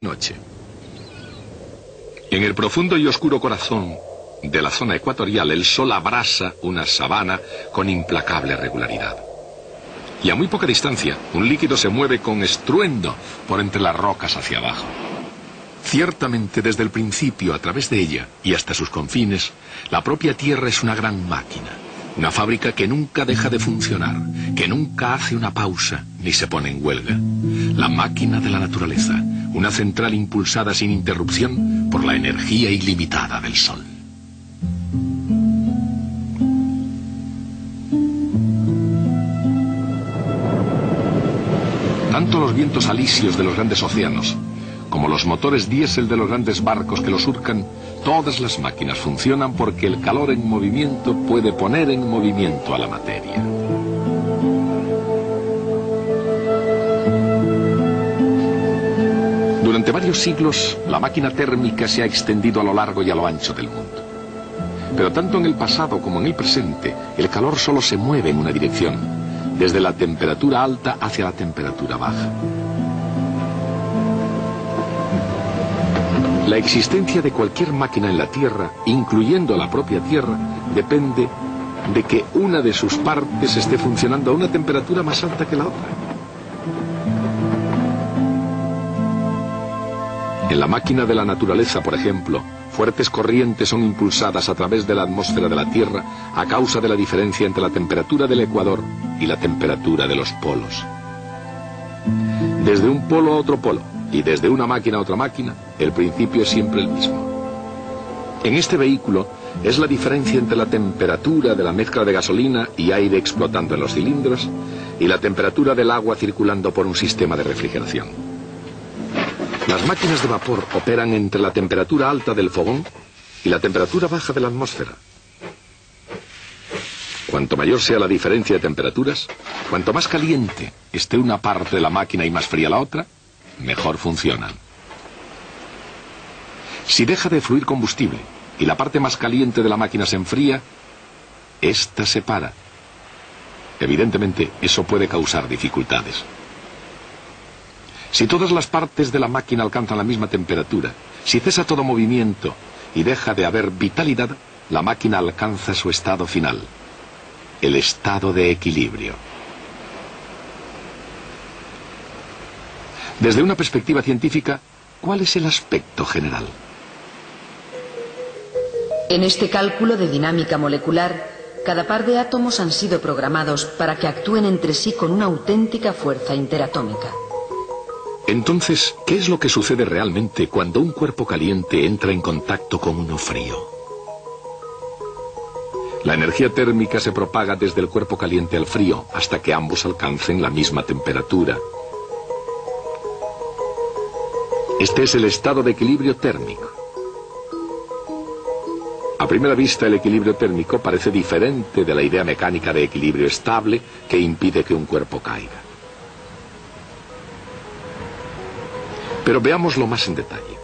Noche. En el profundo y oscuro corazón de la zona ecuatorial, el sol abrasa una sabana con implacable regularidad. Y a muy poca distancia, un líquido se mueve con estruendo por entre las rocas hacia abajo. Ciertamente, desde el principio, a través de ella y hasta sus confines, la propia Tierra es una gran máquina. Una fábrica que nunca deja de funcionar, que nunca hace una pausa ni se pone en huelga. La máquina de la naturaleza, una central impulsada sin interrupción por la energía ilimitada del sol. Tanto los vientos alisios de los grandes océanos, como los motores diésel de los grandes barcos que los surcan, todas las máquinas funcionan porque el calor en movimiento puede poner en movimiento a la materia. Durante varios siglos, la máquina térmica se ha extendido a lo largo y a lo ancho del mundo. Pero tanto en el pasado como en el presente, el calor solo se mueve en una dirección, desde la temperatura alta hacia la temperatura baja. La existencia de cualquier máquina en la Tierra, incluyendo la propia Tierra, depende de que una de sus partes esté funcionando a una temperatura más alta que la otra. En la máquina de la naturaleza, por ejemplo, fuertes corrientes son impulsadas a través de la atmósfera de la Tierra a causa de la diferencia entre la temperatura del ecuador y la temperatura de los polos. Desde un polo a otro polo, y desde una máquina a otra máquina, el principio es siempre el mismo. En este vehículo es la diferencia entre la temperatura de la mezcla de gasolina y aire explotando en los cilindros y la temperatura del agua circulando por un sistema de refrigeración. Las máquinas de vapor operan entre la temperatura alta del fogón y la temperatura baja de la atmósfera. Cuanto mayor sea la diferencia de temperaturas, cuanto más caliente esté una parte de la máquina y más fría la otra, mejor funcionan. Si deja de fluir combustible y la parte más caliente de la máquina se enfría, ésta se para. Evidentemente, eso puede causar dificultades. Si todas las partes de la máquina alcanzan la misma temperatura, si cesa todo movimiento y deja de haber vitalidad, la máquina alcanza su estado final, el estado de equilibrio. Desde una perspectiva científica, ¿cuál es el aspecto general? En este cálculo de dinámica molecular, cada par de átomos han sido programados para que actúen entre sí con una auténtica fuerza interatómica. Entonces, ¿qué es lo que sucede realmente cuando un cuerpo caliente entra en contacto con uno frío? La energía térmica se propaga desde el cuerpo caliente al frío hasta que ambos alcancen la misma temperatura. Este es el estado de equilibrio térmico. A primera vista, el equilibrio térmico parece diferente de la idea mecánica de equilibrio estable que impide que un cuerpo caiga. Pero veámoslo más en detalle.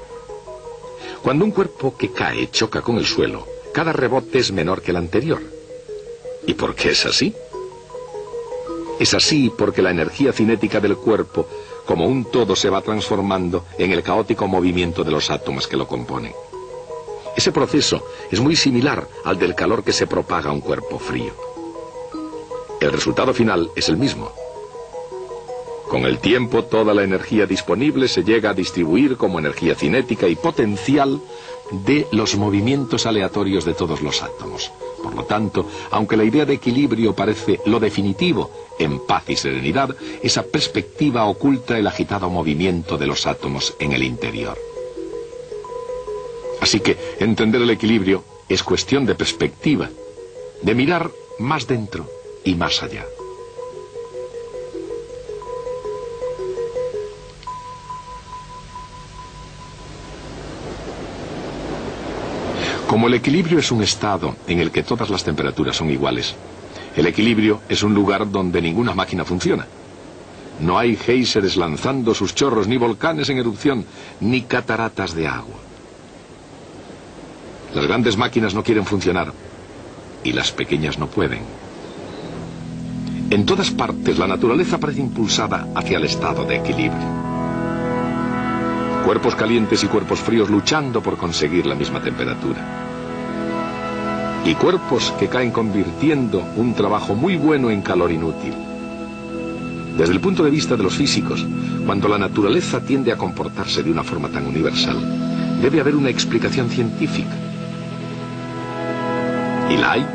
Cuando un cuerpo que cae choca con el suelo, cada rebote es menor que el anterior. ¿Y por qué es así? Es así porque la energía cinética del cuerpo, como un todo, se va transformando en el caótico movimiento de los átomos que lo componen. Ese proceso es muy similar al del calor que se propaga a un cuerpo frío. El resultado final es el mismo. Con el tiempo, toda la energía disponible se llega a distribuir como energía cinética y potencial de los movimientos aleatorios de todos los átomos. Por lo tanto, aunque la idea de equilibrio parece lo definitivo en paz y serenidad, esa perspectiva oculta el agitado movimiento de los átomos en el interior. Así que entender el equilibrio es cuestión de perspectiva, de mirar más dentro y más allá. Como el equilibrio es un estado en el que todas las temperaturas son iguales, el equilibrio es un lugar donde ninguna máquina funciona. No hay géiseres lanzando sus chorros, ni volcanes en erupción, ni cataratas de agua. Las grandes máquinas no quieren funcionar y las pequeñas no pueden. En todas partes la naturaleza parece impulsada hacia el estado de equilibrio. Cuerpos calientes y cuerpos fríos luchando por conseguir la misma temperatura. Y cuerpos que caen convirtiendo un trabajo muy bueno en calor inútil. Desde el punto de vista de los físicos, cuando la naturaleza tiende a comportarse de una forma tan universal, debe haber una explicación científica. ¿Y la hay?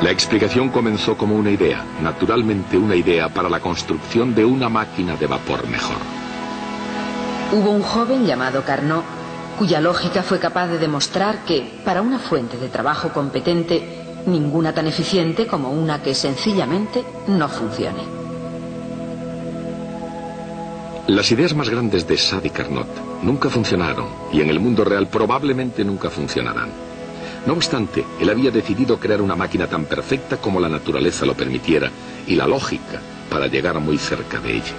La explicación comenzó como una idea, naturalmente una idea para la construcción de una máquina de vapor mejor. Hubo un joven llamado Carnot, cuya lógica fue capaz de demostrar que, para una fuente de trabajo competente, ninguna tan eficiente como una que sencillamente no funcione. Las ideas más grandes de Sade y Carnot nunca funcionaron y en el mundo real probablemente nunca funcionarán. No obstante, él había decidido crear una máquina tan perfecta como la naturaleza lo permitiera y la lógica para llegar muy cerca de ella.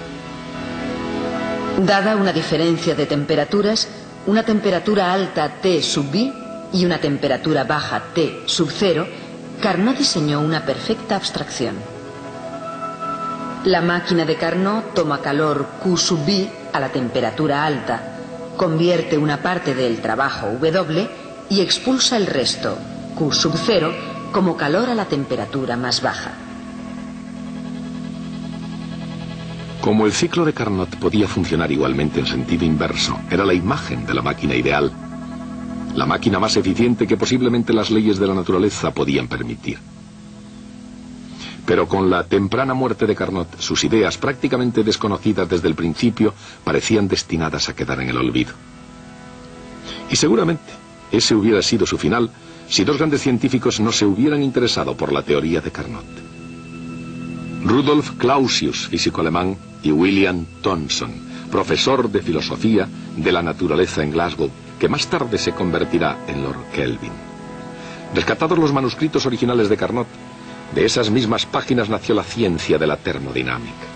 Dada una diferencia de temperaturas, una temperatura alta T sub B y una temperatura baja T sub 0, Carnot diseñó una perfecta abstracción. La máquina de Carnot toma calor Q sub B a la temperatura alta, convierte una parte del trabajo W y expulsa el resto, Q sub 0, como calor a la temperatura más baja. Como el ciclo de Carnot podía funcionar igualmente en sentido inverso, era la imagen de la máquina ideal, la máquina más eficiente que posiblemente las leyes de la naturaleza podían permitir. Pero con la temprana muerte de Carnot, sus ideas, prácticamente desconocidas desde el principio, parecían destinadas a quedar en el olvido. Y seguramente ese hubiera sido su final si dos grandes científicos no se hubieran interesado por la teoría de Carnot. Rudolf Clausius, físico alemán, y William Thomson, profesor de filosofía de la naturaleza en Glasgow, que más tarde se convertirá en Lord Kelvin. Rescatados los manuscritos originales de Carnot, de esas mismas páginas nació la ciencia de la termodinámica.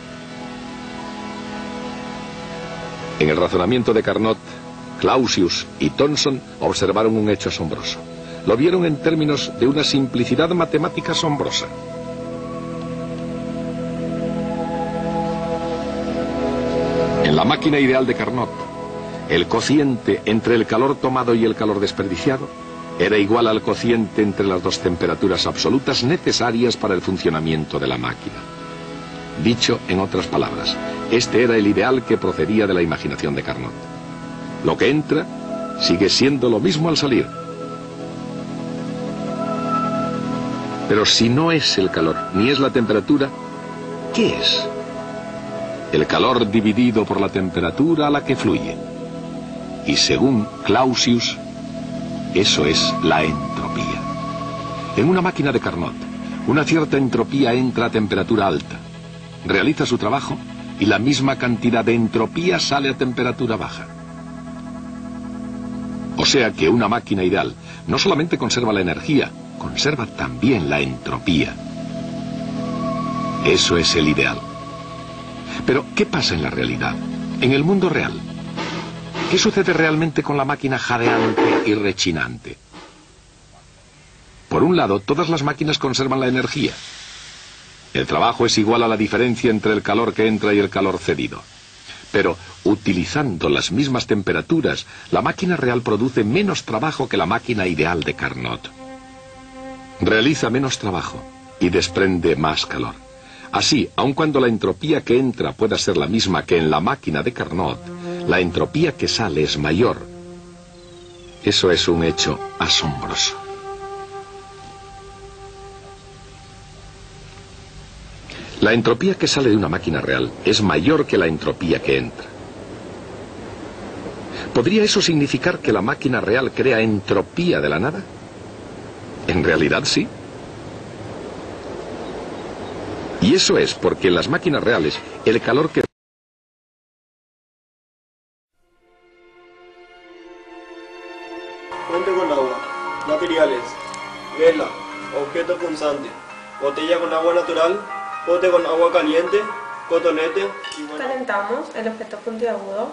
En el razonamiento de Carnot, Clausius y Thomson observaron un hecho asombroso. Lo vieron en términos de una simplicidad matemática asombrosa. En la máquina ideal de Carnot, el cociente entre el calor tomado y el calor desperdiciado era igual al cociente entre las dos temperaturas absolutas necesarias para el funcionamiento de la máquina. Dicho en otras palabras, este era el ideal que procedía de la imaginación de Carnot. Lo que entra sigue siendo lo mismo al salir. Pero si no es el calor, ni es la temperatura, ¿qué es? El calor dividido por la temperatura a la que fluye. Y según Clausius, eso es la entropía. En una máquina de Carnot, una cierta entropía entra a temperatura alta, realiza su trabajo y la misma cantidad de entropía sale a temperatura baja. O sea que una máquina ideal no solamente conserva la energía, conserva también la entropía. Eso es el ideal. Pero, ¿qué pasa en la realidad? En el mundo real. ¿Qué sucede realmente con la máquina jadeante y rechinante? Por un lado, todas las máquinas conservan la energía. El trabajo es igual a la diferencia entre el calor que entra y el calor cedido. Pero, utilizando las mismas temperaturas, la máquina real produce menos trabajo que la máquina ideal de Carnot. Realiza menos trabajo y desprende más calor. Así, aun cuando la entropía que entra pueda ser la misma que en la máquina de Carnot, la entropía que sale es mayor. Eso es un hecho asombroso. La entropía que sale de una máquina real es mayor que la entropía que entra. ¿Podría eso significar que la máquina real crea entropía de la nada? En realidad sí. Y eso es porque en las máquinas reales el calor que... Fuente con agua, materiales, vela, objeto punzante, botella con agua natural, pote con agua caliente, cotonete y bueno. Calentamos el objeto puntiagudo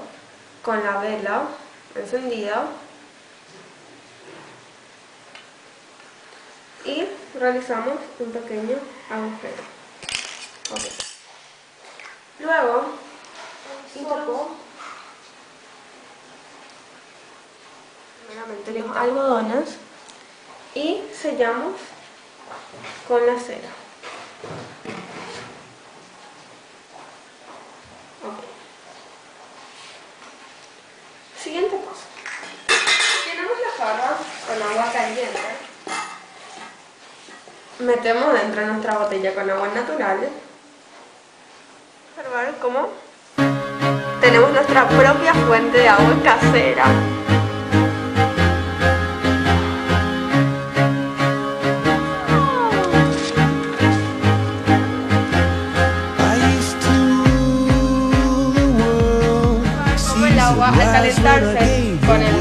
con la vela encendida y realizamos un pequeño agujero. Okay. Luego, un poco Primeramente los algodones y sellamos con la cera. Ok. Siguiente paso. Llenamos la jarra con agua caliente. Metemos dentro de nuestra botella con agua natural. Observar cómo tenemos nuestra propia fuente de agua casera. Como el agua al calentarse con el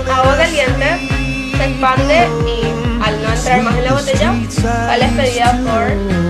agua caliente se expande y al no entrar más en la botella sale expedida por